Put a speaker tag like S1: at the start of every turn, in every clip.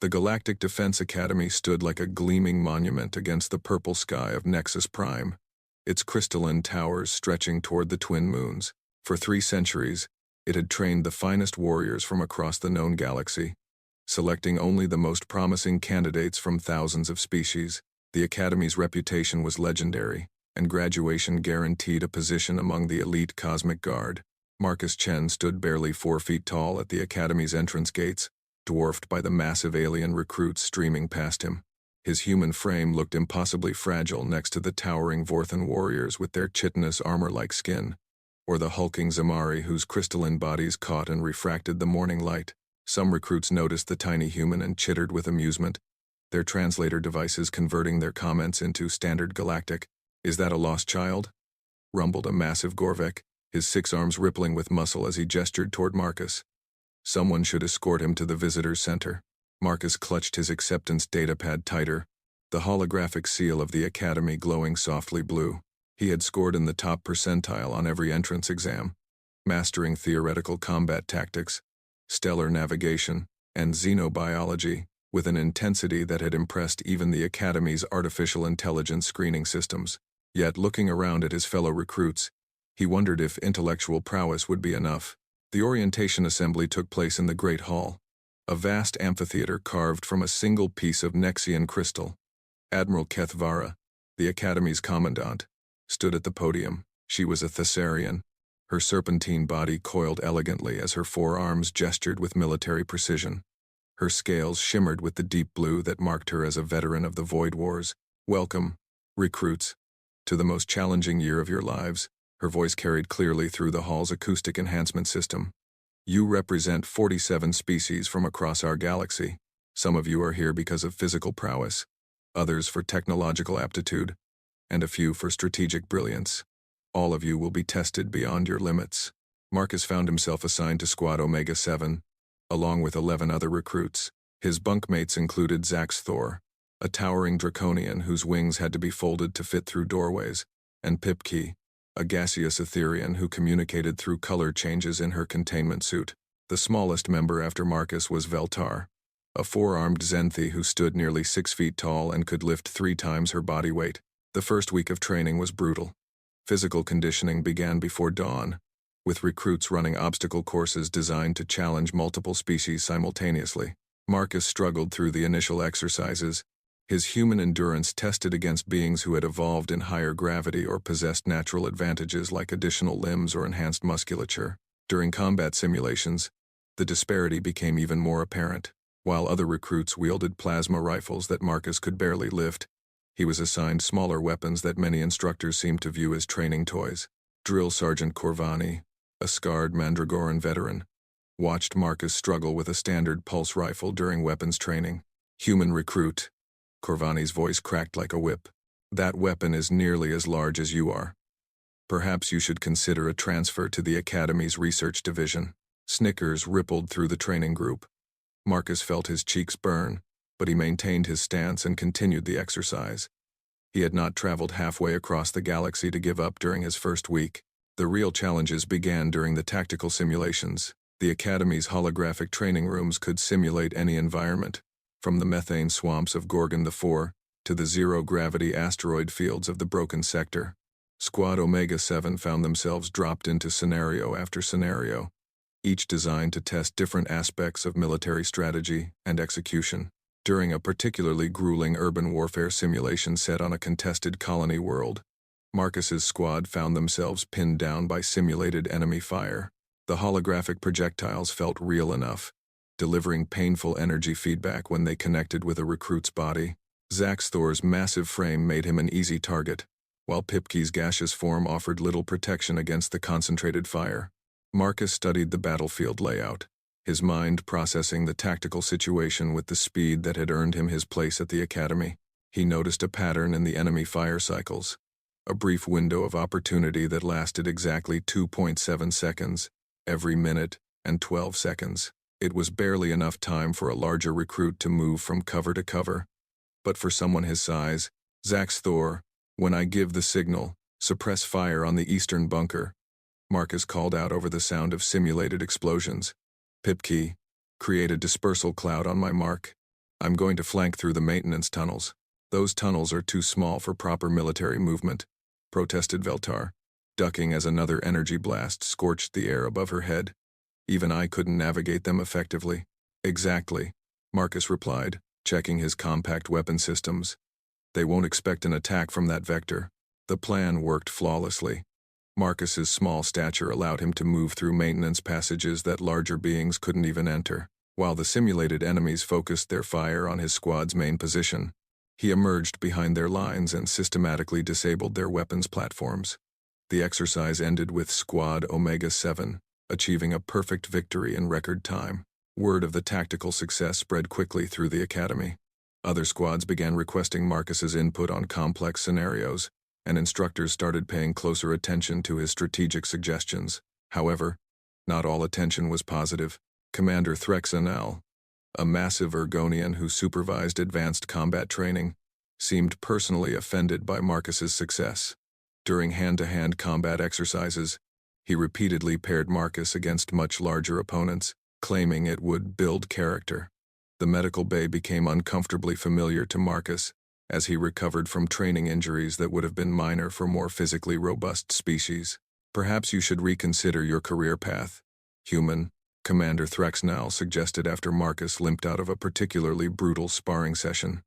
S1: The Galactic Defense Academy stood like a gleaming monument against the purple sky of Nexus Prime, its crystalline towers stretching toward the twin moons. For 3 centuries, it had trained the finest warriors from across the known galaxy, selecting only the most promising candidates from thousands of species. The Academy's reputation was legendary, and graduation guaranteed a position among the elite Cosmic Guard. Marcus Chen stood barely 4 feet tall at the Academy's entrance gates, dwarfed by the massive alien recruits streaming past him. His human frame looked impossibly fragile next to the towering Vorthan warriors with their chitinous armor-like skin, or the hulking Zamari whose crystalline bodies caught and refracted the morning light. Some recruits noticed the tiny human and chittered with amusement, their translator devices converting their comments into standard galactic. "Is that a lost child?" rumbled a massive Gorvek, his 6 arms rippling with muscle as he gestured toward Marcus. Someone should escort him to the visitor's center. Marcus clutched his acceptance datapad tighter, the holographic seal of the Academy glowing softly blue. He had scored in the top percentile on every entrance exam, mastering theoretical combat tactics, stellar navigation, and xenobiology with an intensity that had impressed even the Academy's artificial intelligence screening systems. Yet, looking around at his fellow recruits, he wondered if intellectual prowess would be enough. The orientation assembly took place in the Great Hall, a vast amphitheater carved from a single piece of Nexian crystal. Admiral Kethvara, the Academy's commandant, stood at the podium. She was a Thessarian, her serpentine body coiled elegantly as her 4 arms gestured with military precision. Her scales shimmered with the deep blue that marked her as a veteran of the Void Wars. "Welcome, recruits, to the most challenging year of your lives." Her voice carried clearly through the hall's acoustic enhancement system. "You represent 47 species from across our galaxy. Some of you are here because of physical prowess, others for technological aptitude, and a few for strategic brilliance. All of you will be tested beyond your limits." Marcus found himself assigned to Squad Omega 7, along with 11 other recruits. His bunkmates included Zax Thor, a towering draconian whose wings had to be folded to fit through doorways, and Pipki, a gaseous Etherean who communicated through color changes in her containment suit. The smallest member after Marcus was Veltar, a 4-armed Zenthi who stood nearly 6 feet tall and could lift 3 times her body weight. The first week of training was brutal. Physical conditioning began before dawn, with recruits running obstacle courses designed to challenge multiple species simultaneously. Marcus struggled through the initial exercises, his human endurance tested against beings who had evolved in higher gravity or possessed natural advantages like additional limbs or enhanced musculature. During combat simulations, the disparity became even more apparent. While other recruits wielded plasma rifles that Marcus could barely lift, he was assigned smaller weapons that many instructors seemed to view as training toys. Drill Sergeant Corvani, a scarred Mandragoran veteran, watched Marcus struggle with a standard pulse rifle during weapons training. "Human recruit," Corvani's voice cracked like a whip. "That weapon is nearly as large as you are. Perhaps you should consider a transfer to the Academy's research division." Snickers rippled through the training group. Marcus felt his cheeks burn, but he maintained his stance and continued the exercise. He had not traveled halfway across the galaxy to give up during his first week. The real challenges began during the tactical simulations. The Academy's holographic training rooms could simulate any environment, from the methane swamps of Gorgon IV to the zero-gravity asteroid fields of the Broken Sector. Squad Omega 7 found themselves dropped into scenario after scenario, each designed to test different aspects of military strategy and execution. During a particularly grueling urban warfare simulation set on a contested colony world, Marcus's squad found themselves pinned down by simulated enemy fire. The holographic projectiles felt real enough, delivering painful energy feedback when they connected with a recruit's body. Zax Thor's massive frame made him an easy target, while Pipki's gaseous form offered little protection against the concentrated fire. Marcus studied the battlefield layout, his mind processing the tactical situation with the speed that had earned him his place at the Academy. He noticed a pattern in the enemy fire cycles, a brief window of opportunity that lasted exactly 2.7 seconds, every minute and 12 seconds. It was barely enough time for a larger recruit to move from cover to cover. But for someone his size, Zax Thor, "When I give the signal, suppress fire on the eastern bunker," Marcus called out over the sound of simulated explosions. "Pipki, create a dispersal cloud on my mark." I'm going to flank through the maintenance tunnels. Those tunnels are too small for proper military movement, protested Veltar, ducking as another energy blast scorched the air above her head. Even I couldn't navigate them effectively. Exactly, Marcus replied, checking his compact weapon systems. They won't expect an attack from that vector. The plan worked flawlessly. Marcus's small stature allowed him to move through maintenance passages that larger beings couldn't even enter, while the simulated enemies focused their fire on his squad's main position. He emerged behind their lines and systematically disabled their weapons platforms. The exercise ended with Squad Omega-7 achieving a perfect victory in record time. Word of the tactical success spread quickly through the academy. Other squads began requesting Marcus's input on complex scenarios, and instructors started paying closer attention to his strategic suggestions. However, not all attention was positive. Commander Threxanel, a massive Ergonian who supervised advanced combat training, seemed personally offended by Marcus's success. During hand-to-hand combat exercises, he repeatedly paired Marcus against much larger opponents, claiming it would build character. The medical bay became uncomfortably familiar to Marcus, as he recovered from training injuries that would have been minor for more physically robust species. Perhaps you should reconsider your career path, human, Commander Threxnell suggested after Marcus limped out of a particularly brutal sparring session.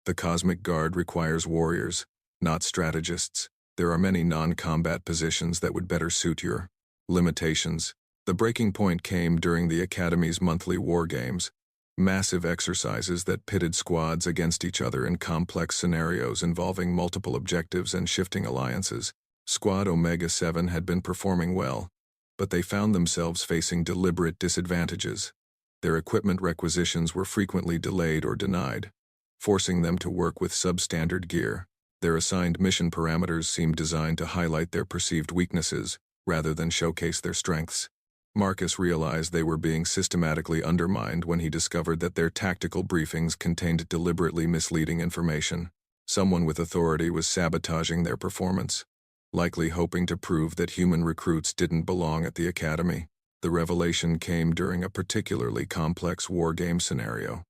S1: The Cosmic Guard requires warriors, not strategists. There are many non-combat positions that would better suit your limitations. The breaking point came during the Academy's monthly war games, massive exercises that pitted squads against each other in complex scenarios involving multiple objectives and shifting alliances. Squad Omega-7 had been performing well, but they found themselves facing deliberate disadvantages. Their equipment requisitions were frequently delayed or denied, forcing them to work with substandard gear. Their assigned mission parameters seemed designed to highlight their perceived weaknesses, rather than showcase their strengths. Marcus realized they were being systematically undermined when he discovered that their tactical briefings contained deliberately misleading information. Someone with authority was sabotaging their performance, likely hoping to prove that human recruits didn't belong at the academy. The revelation came during a particularly complex war game scenario.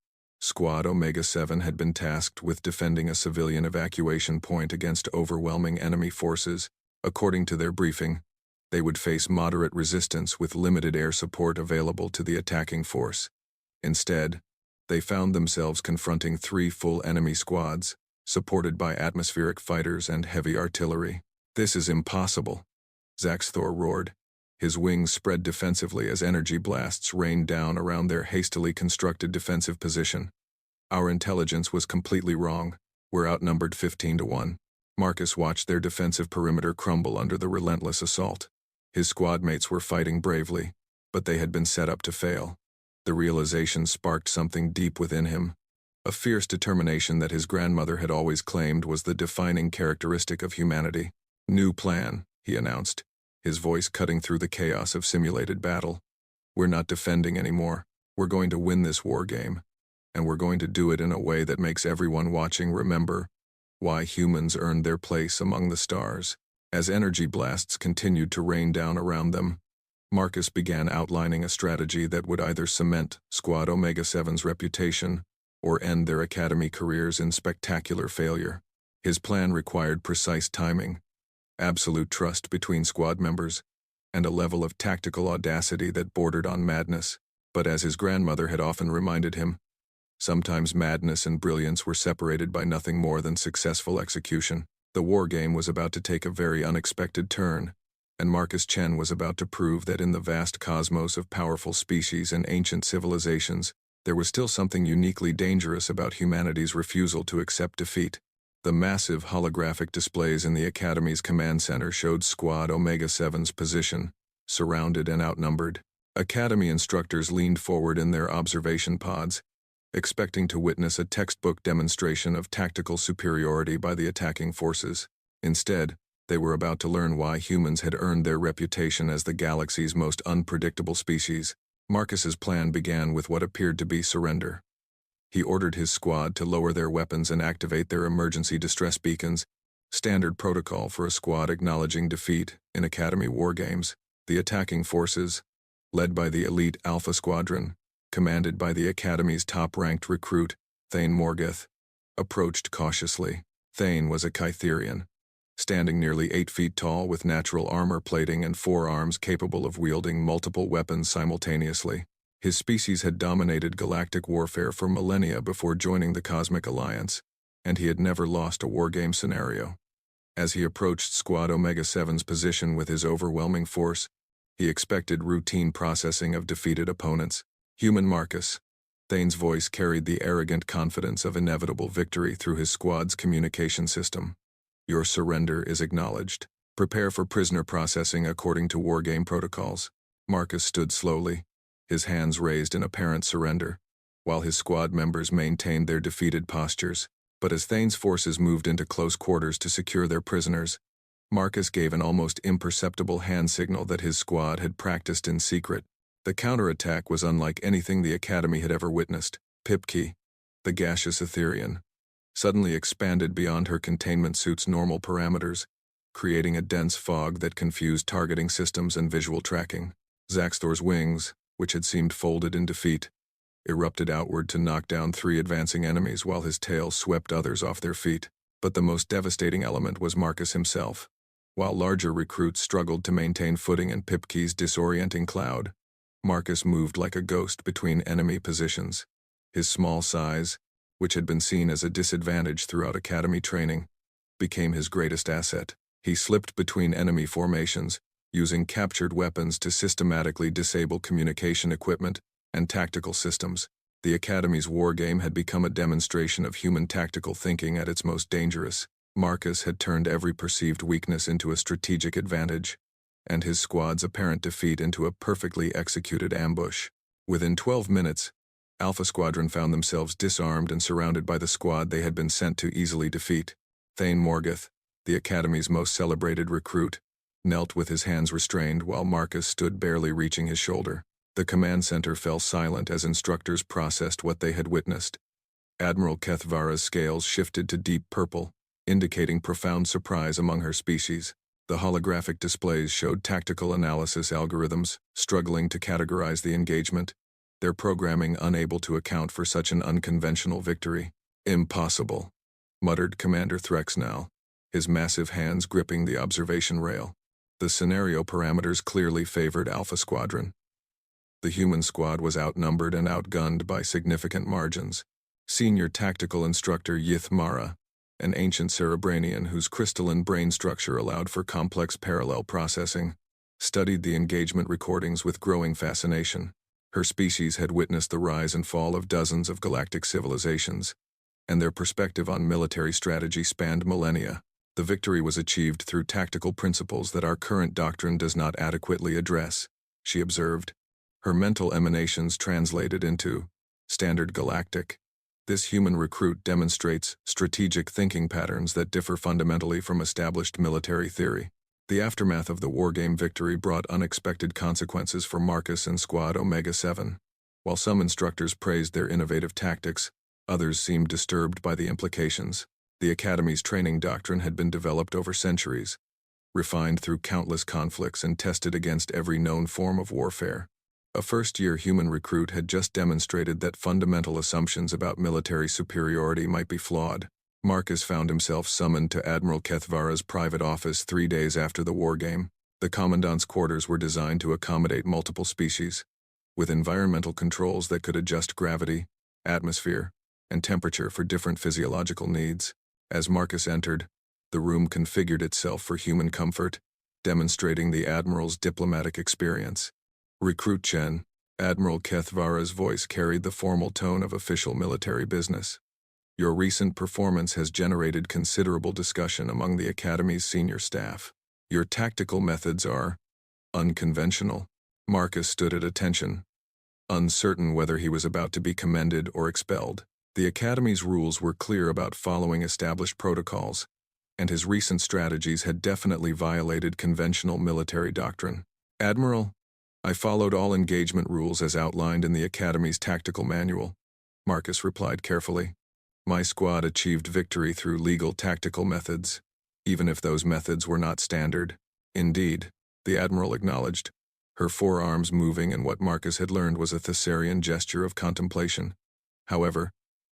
S1: Squad Omega-7 had been tasked with defending a civilian evacuation point against overwhelming enemy forces. According to their briefing, they would face moderate resistance with limited air support available to the attacking force. Instead, they found themselves confronting 3 full enemy squads, supported by atmospheric fighters and heavy artillery. "This is impossible," Zaxthor roared. His wings spread defensively as energy blasts rained down around their hastily constructed defensive position. "Our intelligence was completely wrong. We're outnumbered 15-1. Marcus watched their defensive perimeter crumble under the relentless assault. His squad mates were fighting bravely, but they had been set up to fail. The realization sparked something deep within him, a fierce determination that his grandmother had always claimed was the defining characteristic of humanity. "New plan," he announced, his voice cutting through the chaos of simulated battle. "We're not defending anymore. We're going to win this war game, and we're going to do it in a way that makes everyone watching remember why humans earned their place among the stars." As energy blasts continued to rain down around them, Marcus began outlining a strategy that would either cement Squad Omega-7's reputation or end their academy careers in spectacular failure. His plan required precise timing, absolute trust between squad members, and a level of tactical audacity that bordered on madness. But as his grandmother had often reminded him, sometimes madness and brilliance were separated by nothing more than successful execution. The war game was about to take a very unexpected turn, and Marcus Chen was about to prove that in the vast cosmos of powerful species and ancient civilizations, there was still something uniquely dangerous about humanity's refusal to accept defeat. The massive holographic displays in the Academy's command center showed Squad Omega-7's position, surrounded and outnumbered. Academy instructors leaned forward in their observation pods, expecting to witness a textbook demonstration of tactical superiority by the attacking forces. Instead, they were about to learn why humans had earned their reputation as the galaxy's most unpredictable species. Marcus's plan began with what appeared to be surrender. He ordered his squad to lower their weapons and activate their emergency distress beacons, standard protocol for a squad acknowledging defeat in Academy war games. The attacking forces, led by the elite Alpha Squadron, commanded by the Academy's top-ranked recruit, Thane Morgeth approached cautiously. Thane was a Kytherian, standing nearly 8 feet tall with natural armor plating and 4 arms capable of wielding multiple weapons simultaneously. His species had dominated galactic warfare for millennia before joining the Cosmic Alliance, and he had never lost a wargame scenario. As he approached Squad Omega-7's position with his overwhelming force, he expected routine processing of defeated opponents. Human Marcus. Thane's voice carried the arrogant confidence of inevitable victory through his squad's communication system. Your surrender is acknowledged. Prepare for prisoner processing according to wargame protocols. Marcus stood slowly, his hands raised in apparent surrender, while his squad members maintained their defeated postures. But as Thane's forces moved into close quarters to secure their prisoners, Marcus gave an almost imperceptible hand signal that his squad had practiced in secret. The counterattack was unlike anything the Academy had ever witnessed. Pipki, the gaseous Etherian, suddenly expanded beyond her containment suit's normal parameters, creating a dense fog that confused targeting systems and visual tracking. Zaxthor's wings, which had seemed folded in defeat, erupted outward to knock down 3 advancing enemies while his tail swept others off their feet. But the most devastating element was Marcus himself. While larger recruits struggled to maintain footing in Pipki's disorienting cloud, Marcus moved like a ghost between enemy positions. His small size, which had been seen as a disadvantage throughout Academy training, became his greatest asset. He slipped between enemy formations, using captured weapons to systematically disable communication equipment and tactical systems. The Academy's wargame had become a demonstration of human tactical thinking at its most dangerous. Marcus had turned every perceived weakness into a strategic advantage, and his squad's apparent defeat into a perfectly executed ambush. Within 12 minutes, Alpha Squadron found themselves disarmed and surrounded by the squad they had been sent to easily defeat. Thane Morgeth, the Academy's most celebrated recruit, knelt with his hands restrained while Marcus stood barely reaching his shoulder. The command center fell silent as instructors processed what they had witnessed. Admiral Kethvara's scales shifted to deep purple, indicating profound surprise among her species. The holographic displays showed tactical analysis algorithms struggling to categorize the engagement, their programming unable to account for such an unconventional victory. Impossible, muttered Commander Threxnal, his massive hands gripping the observation rail. The scenario parameters clearly favored Alpha Squadron. The human squad was outnumbered and outgunned by significant margins. Senior Tactical Instructor Yith Mara, an ancient Cerebranian whose crystalline brain structure allowed for complex parallel processing, studied the engagement recordings with growing fascination. Her species had witnessed the rise and fall of dozens of galactic civilizations, and their perspective on military strategy spanned millennia. The victory was achieved through tactical principles that our current doctrine does not adequately address, she observed. Her mental emanations translated into standard galactic. This human recruit demonstrates strategic thinking patterns that differ fundamentally from established military theory. The aftermath of the wargame victory brought unexpected consequences for Marcus and Squad Omega-7. While some instructors praised their innovative tactics, others seemed disturbed by the implications. The Academy's training doctrine had been developed over centuries, refined through countless conflicts and tested against every known form of warfare. A first-year human recruit had just demonstrated that fundamental assumptions about military superiority might be flawed. Marcus found himself summoned to Admiral Kethvara's private office 3 days after the wargame. The Commandant's quarters were designed to accommodate multiple species, with environmental controls that could adjust gravity, atmosphere, and temperature for different physiological needs. As Marcus entered, the room configured itself for human comfort, demonstrating the Admiral's diplomatic experience. Recruit Chen, Admiral Kethvara's voice carried the formal tone of official military business. Your recent performance has generated considerable discussion among the Academy's senior staff. Your tactical methods are unconventional. Marcus stood at attention, uncertain whether he was about to be commended or expelled. The Academy's rules were clear about following established protocols, and his recent strategies had definitely violated conventional military doctrine. Admiral, I followed all engagement rules as outlined in the Academy's tactical manual, Marcus replied carefully. My squad achieved victory through legal tactical methods, even if those methods were not standard. Indeed, the Admiral acknowledged, her forearms moving in what Marcus had learned was a Thessarian gesture of contemplation. However,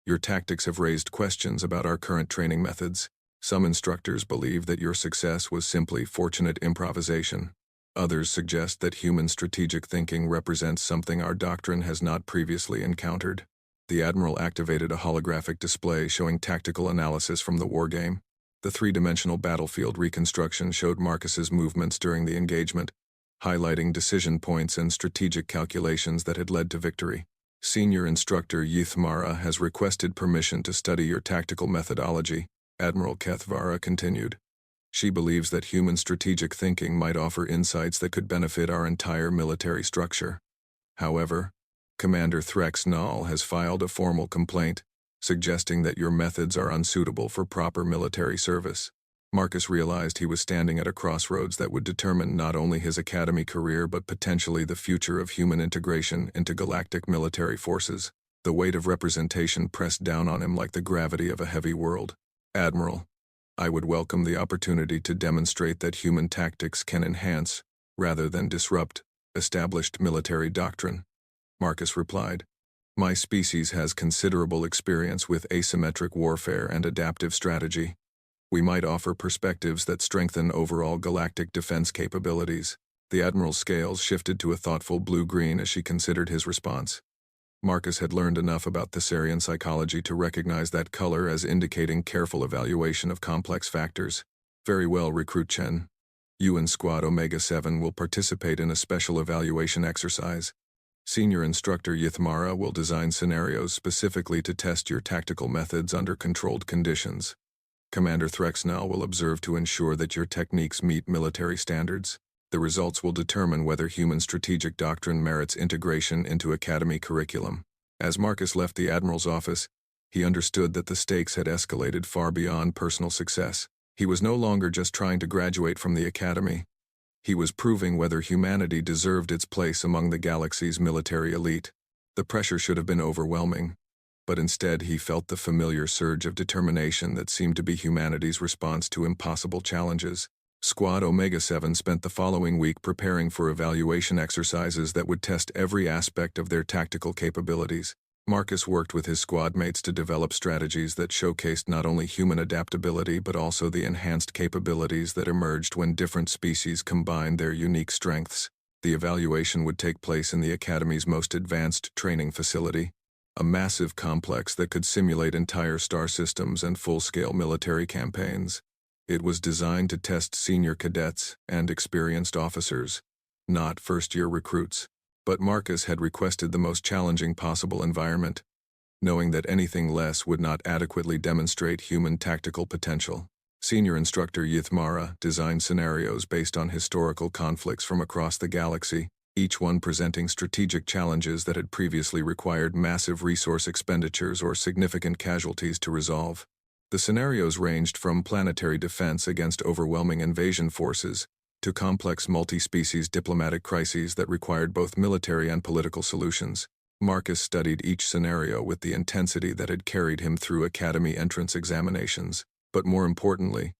S1: Your tactics have raised questions about our current training methods. Some instructors believe that your success was simply fortunate improvisation. Others suggest that human strategic thinking represents something our doctrine has not previously encountered. The Admiral activated a holographic display showing tactical analysis from the wargame. The three-dimensional battlefield reconstruction showed Marcus's movements during the engagement, highlighting decision points and strategic calculations that had led to victory. Senior Instructor Yithmara has requested permission to study your tactical methodology, Admiral Kethvara continued. She believes that human strategic thinking might offer insights that could benefit our entire military structure. However, Commander Threx Nall has filed a formal complaint, suggesting that your methods are unsuitable for proper military service. Marcus realized he was standing at a crossroads that would determine not only his academy career but potentially the future of human integration into galactic military forces. The weight of representation pressed down on him like the gravity of a heavy world. Admiral, I would welcome the opportunity to demonstrate that human tactics can enhance, rather than disrupt, established military doctrine. Marcus replied, My species has considerable experience with asymmetric warfare and adaptive strategy. We might offer perspectives that strengthen overall galactic defense capabilities. The Admiral's scales shifted to a thoughtful blue-green as she considered his response. Marcus had learned enough about Thessarian psychology to recognize that color as indicating careful evaluation of complex factors. Very well, Recruit Chen. You and Squad Omega-7 will participate in a special evaluation exercise. Senior Instructor Yithmara will design scenarios specifically to test your tactical methods under controlled conditions. Commander Threxnell will observe to ensure that your techniques meet military standards. The results will determine whether human strategic doctrine merits integration into academy curriculum. As Marcus left the Admiral's office, he understood that the stakes had escalated far beyond personal success. He was no longer just trying to graduate from the academy. He was proving whether humanity deserved its place among the galaxy's military elite. The pressure should have been overwhelming, but instead he felt the familiar surge of determination that seemed to be humanity's response to impossible challenges. Squad Omega-7 spent the following week preparing for evaluation exercises that would test every aspect of their tactical capabilities. Marcus worked with his squad mates to develop strategies that showcased not only human adaptability but also the enhanced capabilities that emerged when different species combined their unique strengths. The evaluation would take place in the Academy's most advanced training facility, a massive complex that could simulate entire star systems and full-scale military campaigns. It was designed to test senior cadets and experienced officers, not first-year recruits. But Marcus had requested the most challenging possible environment, knowing that anything less would not adequately demonstrate human tactical potential. Senior Instructor Yithmara designed scenarios based on historical conflicts from across the galaxy, each one presenting strategic challenges that had previously required massive resource expenditures or significant casualties to resolve. The scenarios ranged from planetary defense against overwhelming invasion forces to complex multi-species diplomatic crises that required both military and political solutions. Marcus studied each scenario with the intensity that had carried him through academy entrance examinations. But more importantly,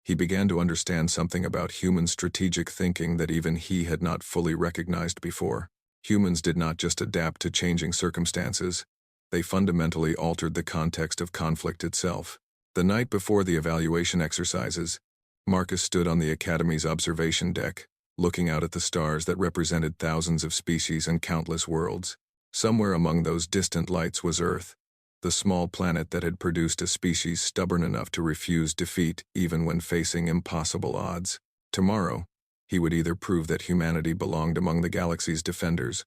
S1: he began to understand something about human strategic thinking that even he had not fully recognized before. Humans did not just adapt to changing circumstances, they fundamentally altered the context of conflict itself. The night before the evaluation exercises, Marcus stood on the Academy's observation deck, looking out at the stars that represented thousands of species and countless worlds. Somewhere among those distant lights was Earth, the small planet that had produced a species stubborn enough to refuse defeat even when facing impossible odds. Tomorrow, he would either prove that humanity belonged among the galaxy's defenders,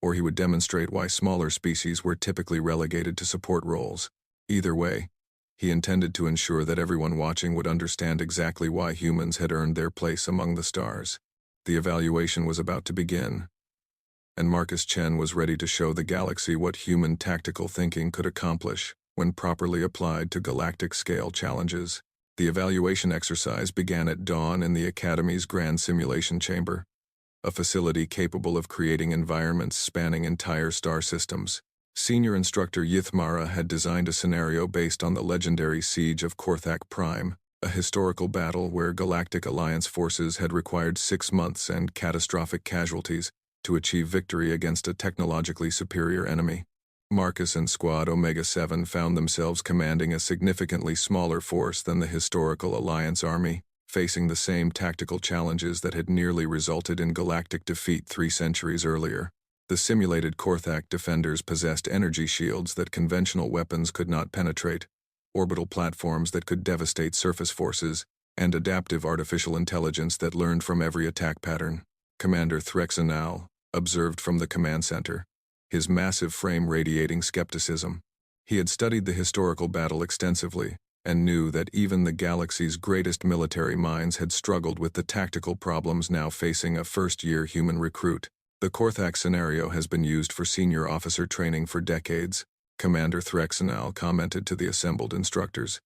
S1: or he would demonstrate why smaller species were typically relegated to support roles. Either way, he intended to ensure that everyone watching would understand exactly why humans had earned their place among the stars. The evaluation was about to begin, and Marcus Chen was ready to show the galaxy what human tactical thinking could accomplish when properly applied to galactic-scale challenges. The evaluation exercise began at dawn in the Academy's Grand Simulation Chamber, a facility capable of creating environments spanning entire star systems. Senior Instructor Yithmara had designed a scenario based on the legendary Siege of Korthak Prime, a historical battle where Galactic Alliance forces had required 6 months and catastrophic casualties to achieve victory against a technologically superior enemy. Marcus and Squad Omega-7 found themselves commanding a significantly smaller force than the historical Alliance army, facing the same tactical challenges that had nearly resulted in galactic defeat 3 centuries earlier. The simulated Korthak defenders possessed energy shields that conventional weapons could not penetrate, orbital platforms that could devastate surface forces, and adaptive artificial intelligence that learned from every attack pattern. Commander Threxenal observed from the command center, his massive frame radiating skepticism. He had studied the historical battle extensively, and knew that even the galaxy's greatest military minds had struggled with the tactical problems now facing a first-year human recruit. The Korthak scenario has been used for senior officer training for decades, Commander Threxenal commented to the assembled instructors.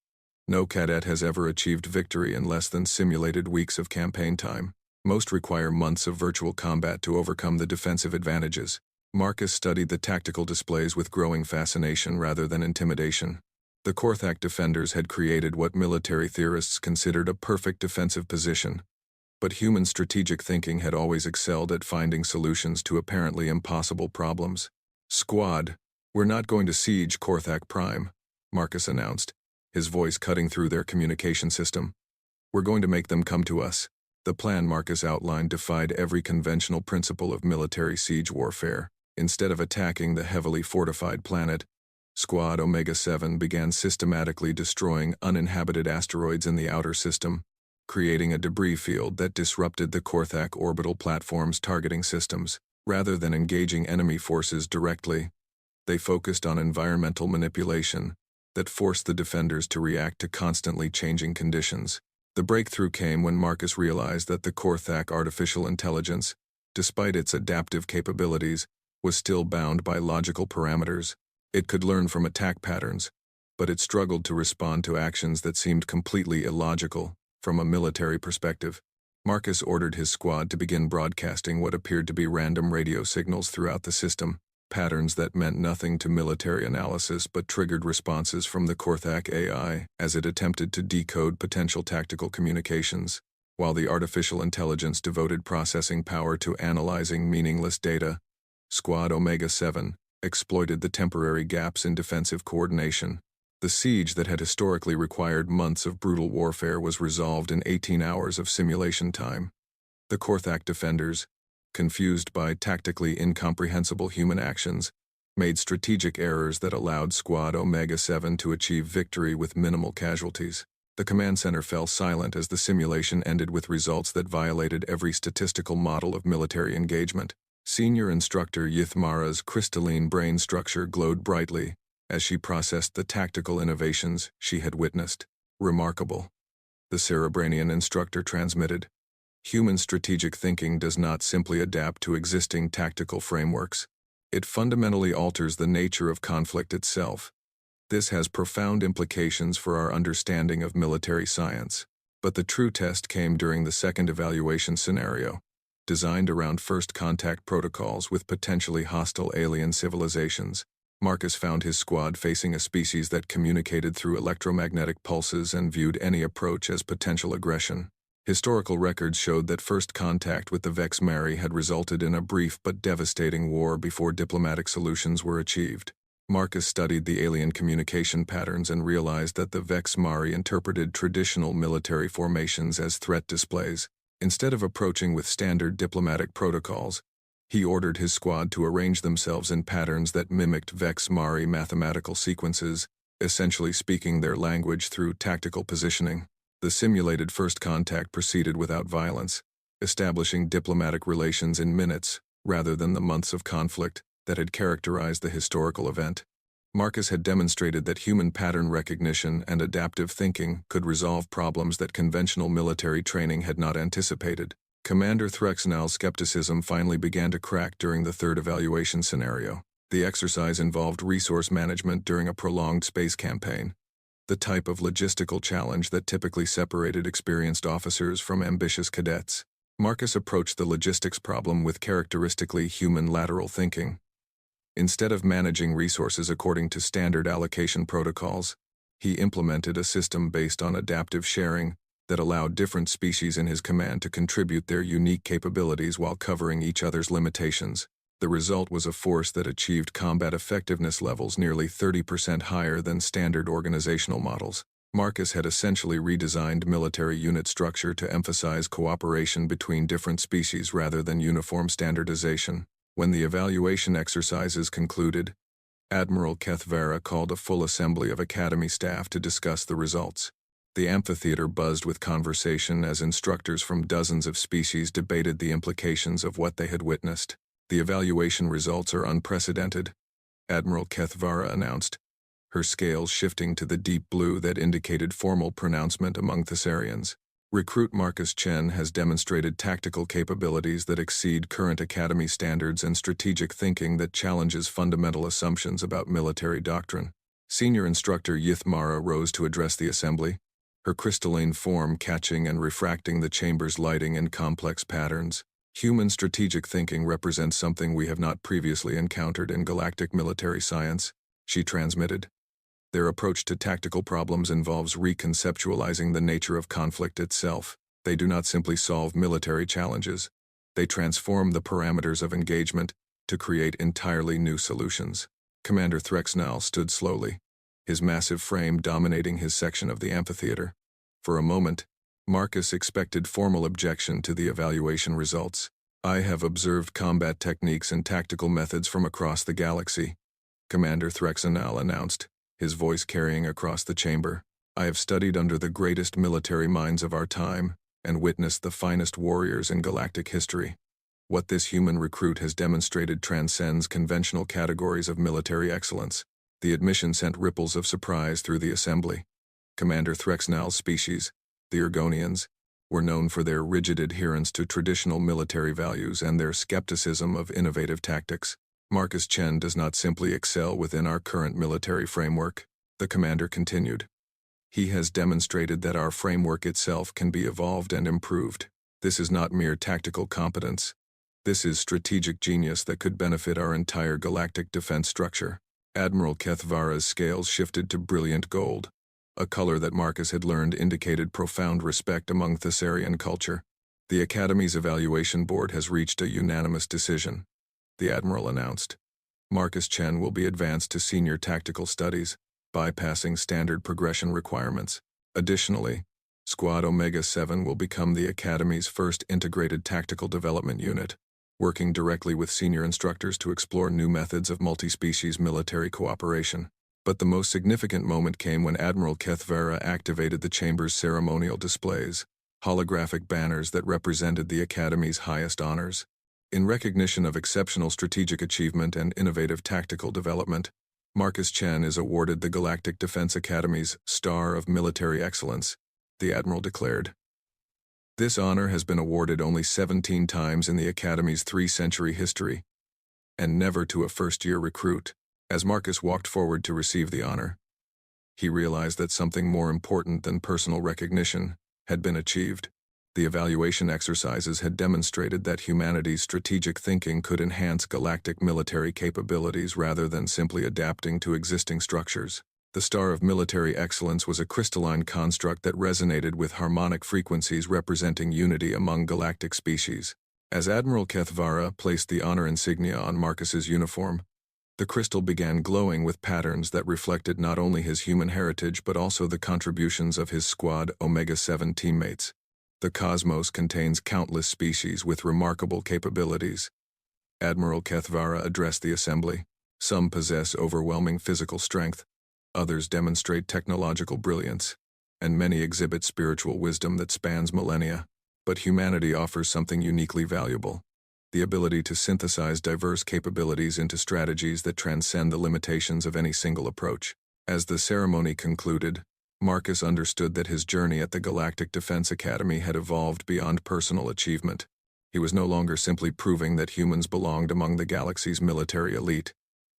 S1: No cadet has ever achieved victory in less than simulated weeks of campaign time. Most require months of virtual combat to overcome the defensive advantages. Marcus studied the tactical displays with growing fascination rather than intimidation. The Korthak defenders had created what military theorists considered a perfect defensive position, but human strategic thinking had always excelled at finding solutions to apparently impossible problems. "Squad, we're not going to siege Korthak Prime," Marcus announced, his voice cutting through their communication system. "We're going to make them come to us." The plan Marcus outlined defied every conventional principle of military siege warfare. Instead of attacking the heavily fortified planet, Squad Omega-7 began systematically destroying uninhabited asteroids in the outer system, creating a debris field that disrupted the Korthak orbital platform's targeting systems. Rather than engaging enemy forces directly, they focused on environmental manipulation that forced the defenders to react to constantly changing conditions. The breakthrough came when Marcus realized that the Korthak artificial intelligence, despite its adaptive capabilities, was still bound by logical parameters. It could learn from attack patterns, but it struggled to respond to actions that seemed completely illogical from a military perspective. Marcus ordered his squad to begin broadcasting what appeared to be random radio signals throughout the system, patterns that meant nothing to military analysis but triggered responses from the Korthak AI as it attempted to decode potential tactical communications, while the artificial intelligence devoted processing power to analyzing meaningless data. Squad Omega-7 exploited the temporary gaps in defensive coordination. The siege that had historically required months of brutal warfare was resolved in 18 hours of simulation time. The Korthak defenders, confused by tactically incomprehensible human actions, made strategic errors that allowed Squad Omega-7 to achieve victory with minimal casualties. The command center fell silent as the simulation ended with results that violated every statistical model of military engagement. Senior instructor Yithmara's crystalline brain structure glowed brightly as she processed the tactical innovations she had witnessed. "Remarkable," the Cerebranian instructor transmitted. "Human strategic thinking does not simply adapt to existing tactical frameworks. It fundamentally alters the nature of conflict itself. This has profound implications for our understanding of military science." But the true test came during the second evaluation scenario, designed around first contact protocols with potentially hostile alien civilizations. Marcus found his squad facing a species that communicated through electromagnetic pulses and viewed any approach as potential aggression. Historical records showed that first contact with the Vex Mari had resulted in a brief but devastating war before diplomatic solutions were achieved. Marcus studied the alien communication patterns and realized that the Vex Mari interpreted traditional military formations as threat displays. Instead of approaching with standard diplomatic protocols, he ordered his squad to arrange themselves in patterns that mimicked Vex Mari mathematical sequences, essentially speaking their language through tactical positioning. The simulated first contact proceeded without violence, establishing diplomatic relations in minutes rather than the months of conflict that had characterized the historical event. Marcus had demonstrated that human pattern recognition and adaptive thinking could resolve problems that conventional military training had not anticipated. Commander Threxenal's skepticism finally began to crack during the third evaluation scenario. The exercise involved resource management during a prolonged space campaign, the type of logistical challenge that typically separated experienced officers from ambitious cadets. Marcus approached the logistics problem with characteristically human lateral thinking. Instead of managing resources according to standard allocation protocols, he implemented a system based on adaptive sharing that allowed different species in his command to contribute their unique capabilities while covering each other's limitations. The result was a force that achieved combat effectiveness levels nearly 30% higher than standard organizational models. Marcus had essentially redesigned military unit structure to emphasize cooperation between different species rather than uniform standardization. When the evaluation exercises concluded, Admiral Kethvara called a full assembly of Academy staff to discuss the results. The amphitheater buzzed with conversation as instructors from dozens of species debated the implications of what they had witnessed. The evaluation results are unprecedented, Admiral Kethvara announced, her scales shifting to the deep blue that indicated formal pronouncement among Thessarians. Recruit Marcus Chen has demonstrated tactical capabilities that exceed current Academy standards and strategic thinking that challenges fundamental assumptions about military doctrine. Senior Instructor Yithmara rose to address the assembly, her crystalline form catching and refracting the chamber's lighting in complex patterns. Human strategic thinking represents something we have not previously encountered in galactic military science, she transmitted. Their approach to tactical problems involves reconceptualizing the nature of conflict itself. They do not simply solve military challenges. They transform the parameters of engagement to create entirely new solutions. Commander Threxnal stood slowly, his massive frame dominating his section of the amphitheater. For a moment, Marcus expected formal objection to the evaluation results. I have observed combat techniques and tactical methods from across the galaxy, Commander Threxnal announced, his voice carrying across the chamber. I have studied under the greatest military minds of our time and witnessed the finest warriors in galactic history. What this human recruit has demonstrated transcends conventional categories of military excellence. The admission sent ripples of surprise through the assembly. Commander Threxnal's species, the Ergonians, were known for their rigid adherence to traditional military values and their skepticism of innovative tactics. Marcus Chen does not simply excel within our current military framework, the commander continued. He has demonstrated that our framework itself can be evolved and improved. This is not mere tactical competence. This is strategic genius that could benefit our entire galactic defense structure. Admiral Kethvara's scales shifted to brilliant gold, a color that Marcus had learned indicated profound respect among Thessarian culture. The Academy's evaluation board has reached a unanimous decision, the Admiral announced. Marcus Chen will be advanced to senior tactical studies, bypassing standard progression requirements. Additionally, Squad Omega-7 will become the Academy's first integrated tactical development unit, working directly with senior instructors to explore new methods of multi-species military cooperation. But the most significant moment came when Admiral Kethvara activated the chamber's ceremonial displays, holographic banners that represented the Academy's highest honors. In recognition of exceptional strategic achievement and innovative tactical development, Marcus Chen is awarded the Galactic Defense Academy's Star of Military Excellence, the Admiral declared. This honor has been awarded only 17 times in the Academy's 3-century history, and never to a first-year recruit. As Marcus walked forward to receive the honor, he realized that something more important than personal recognition had been achieved. The evaluation exercises had demonstrated that humanity's strategic thinking could enhance galactic military capabilities rather than simply adapting to existing structures. The Star of Military Excellence was a crystalline construct that resonated with harmonic frequencies representing unity among galactic species. As Admiral Kethvara placed the honor insignia on Marcus's uniform, the crystal began glowing with patterns that reflected not only his human heritage but also the contributions of his Squad Omega-7 teammates. The cosmos contains countless species with remarkable capabilities. Admiral Kethvara addressed the assembly. Some possess overwhelming physical strength, others demonstrate technological brilliance, and many exhibit spiritual wisdom that spans millennia. But humanity offers something uniquely valuable: the ability to synthesize diverse capabilities into strategies that transcend the limitations of any single approach. As the ceremony concluded, Marcus understood that his journey at the Galactic Defense Academy had evolved beyond personal achievement. He was no longer simply proving that humans belonged among the galaxy's military elite.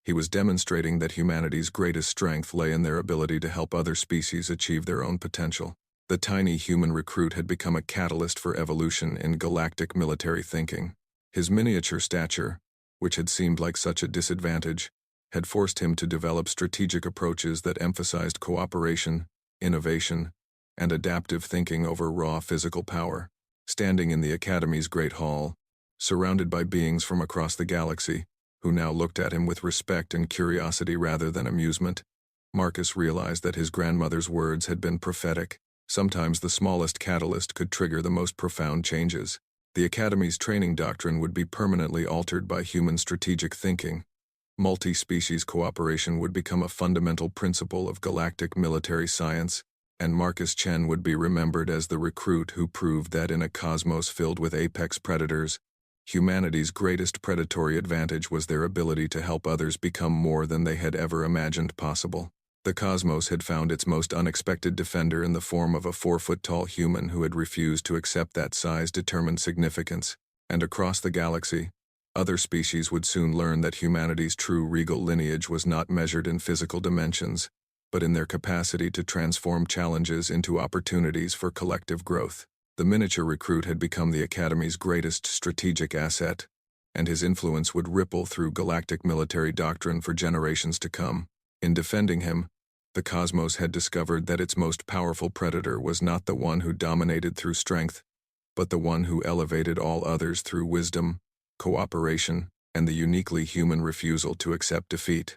S1: He was demonstrating that humanity's greatest strength lay in their ability to help other species achieve their own potential. The tiny human recruit had become a catalyst for evolution in galactic military thinking. His miniature stature, which had seemed like such a disadvantage, had forced him to develop strategic approaches that emphasized cooperation, innovation, and adaptive thinking over raw physical power. Standing in the Academy's Great Hall, surrounded by beings from across the galaxy, who now looked at him with respect and curiosity rather than amusement. Marcus realized that his grandmother's words had been prophetic. Sometimes the smallest catalyst could trigger the most profound changes. The Academy's training doctrine would be permanently altered by human strategic thinking. Multi-species cooperation would become a fundamental principle of galactic military science, and Marcus Chen would be remembered as the recruit who proved that in a cosmos filled with apex predators, humanity's greatest predatory advantage was their ability to help others become more than they had ever imagined possible. The cosmos had found its most unexpected defender in the form of a 4-foot-tall human who had refused to accept that size-determined significance, and across the galaxy, other species would soon learn that humanity's true regal lineage was not measured in physical dimensions, but in their capacity to transform challenges into opportunities for collective growth. The miniature recruit had become the Academy's greatest strategic asset, and his influence would ripple through galactic military doctrine for generations to come. In defending him, the cosmos had discovered that its most powerful predator was not the one who dominated through strength, but the one who elevated all others through wisdom, cooperation, and the uniquely human refusal to accept defeat.